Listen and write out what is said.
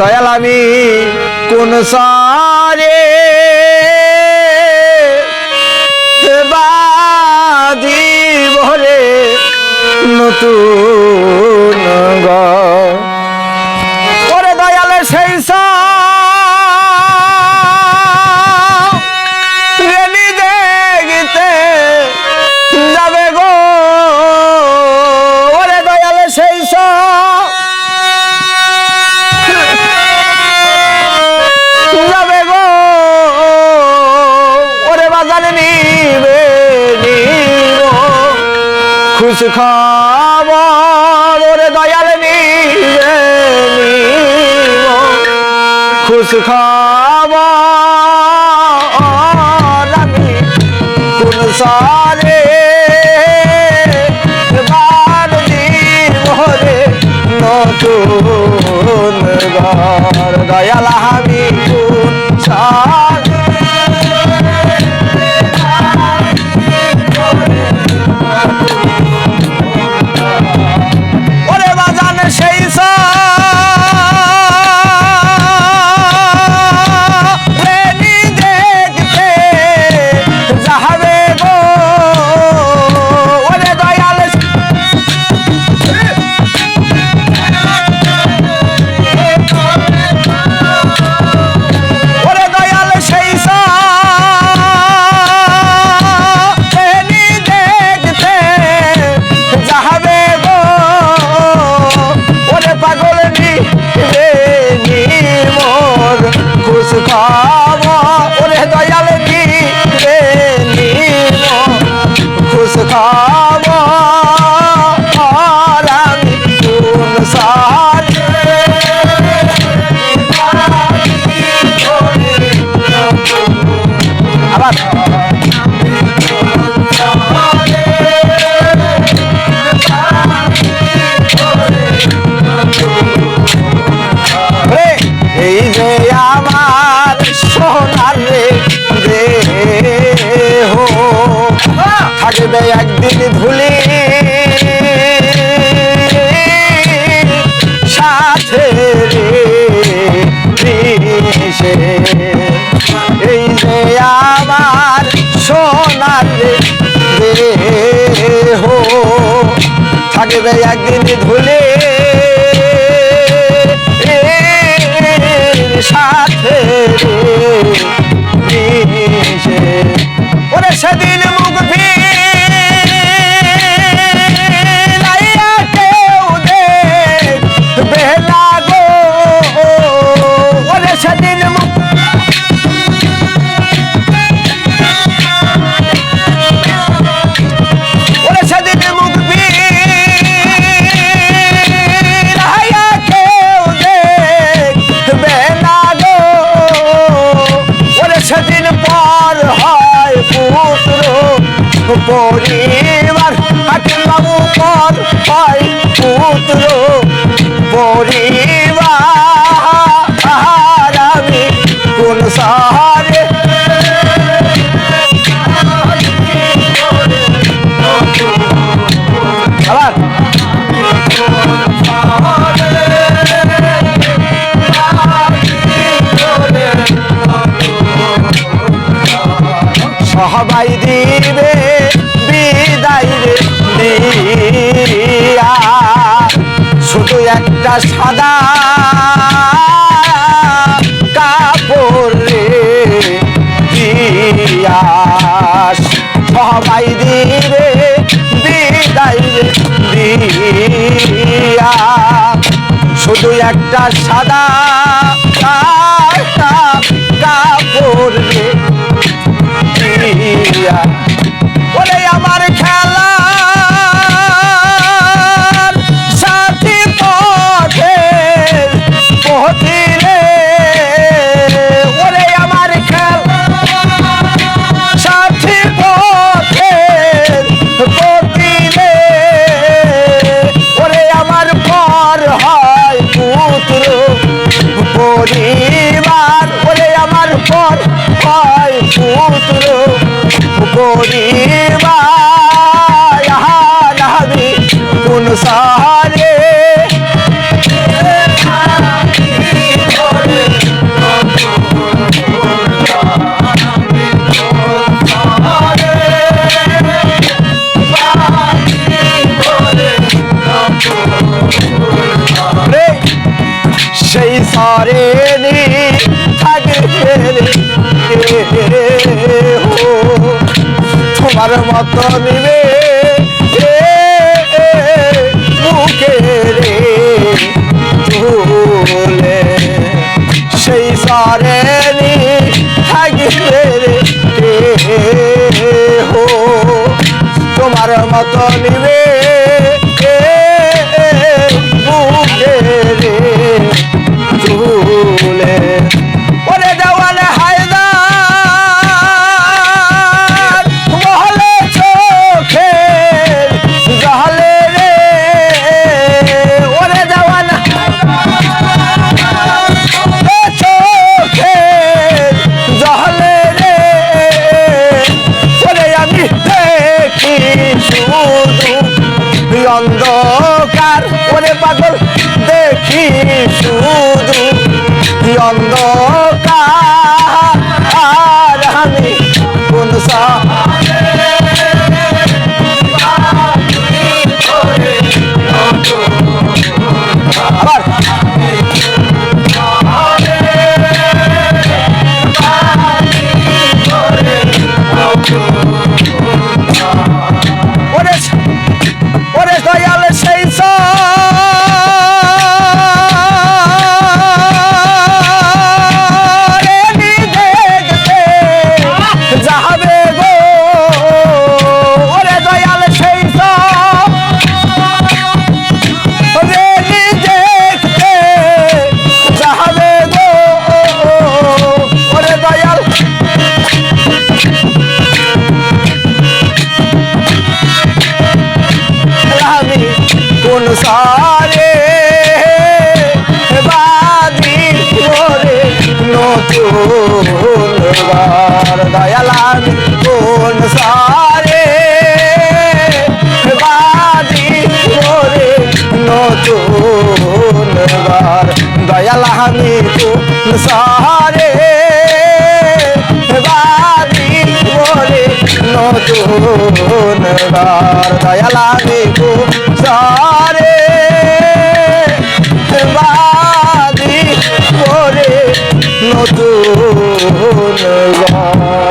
দয়াল আমি কোন সারে বাদি ভরে নতুন ঘরে দয়াল সেই রেলি দেখতে যাবে গো ওরে দয়াল সেই যাবে গো ওরে বাজারে নিবে খুশ খবর ওরে দয়াল নিবে খুশ খবর আমি কোন সারে বার দিবরে নতুন ঘর দয়াল আমি কোন সারে ওরে বাজান সেই রেলি দেখতে যাবে গো ওরে দয়াল ওরে দয়াল সেই রেলি দেখতে যাবে গো ওরে পাগল নিবে মোর খুশ খবর ওরে দয়াল নিবে খুশ খবর আমি কোন সারে আবার এই যে আমার সোনার রে দেহ থাকবে একদিন ধুলি সাথে রে মিশে এই যে আমার সোনার রে দেহ থাকবে একদিন ধুলি সাথে মিশে ওরে সেদিন মুখ ফিরাইয়া কেউ দেখবে না গো ওরে সেদিন মুখ ওরে সেদিন মুখ ফিরাইয়া কেউ দেখবে না গো ওরে সেদিন পর হয় পুত্র পরিবার হাকিম বাবু পর হয় পুত্র পরিবার আমি কোন সারে আবার সবাই দিবে বিদায় রে দিয়া শুধু একটা সাদা কাপড় রে দিয়া সবাই দিবে বিদায় রে দিয়া শুধু একটা সাদা কাপড় রে বলে আমার খেলার সাথী পথের পথি রে ওরে আমার খেলার সাথী পথের পথি রে ওরে আমার পর হয় পুত্র পরিবার ওরে আমার পর হয় পুত্র সেই সারে নি থাকবে রে তোমার মত নিবে মুখে রে তুলে সেই সারে নি থাকবে রে তোমার মত নিবে মুখে রে তুলে ওরে দেওয়ান হায়দার মহলে চোখে জহলে রে ওরে দেওয়ান চোখে জহলে রে ওরে আমি দেখি শুধু অন্ধকার ওরে পাগল দেখি শুধু অন্ধকার আমি কোন আবার ওরে দয়াল সেই যাবে গো ওরে দয়াল সেই দেখতে যাবে গো ওরে দয়াল আমি কোন সারে বাদি রে নতুন বার দয়াল আমি কোন সারে বাদি রে নতুন বার দয়াল আমি কোন সারে বাদি রে নতুন বার দয়াল আমি কোন সারে বাদি রে নতুন বার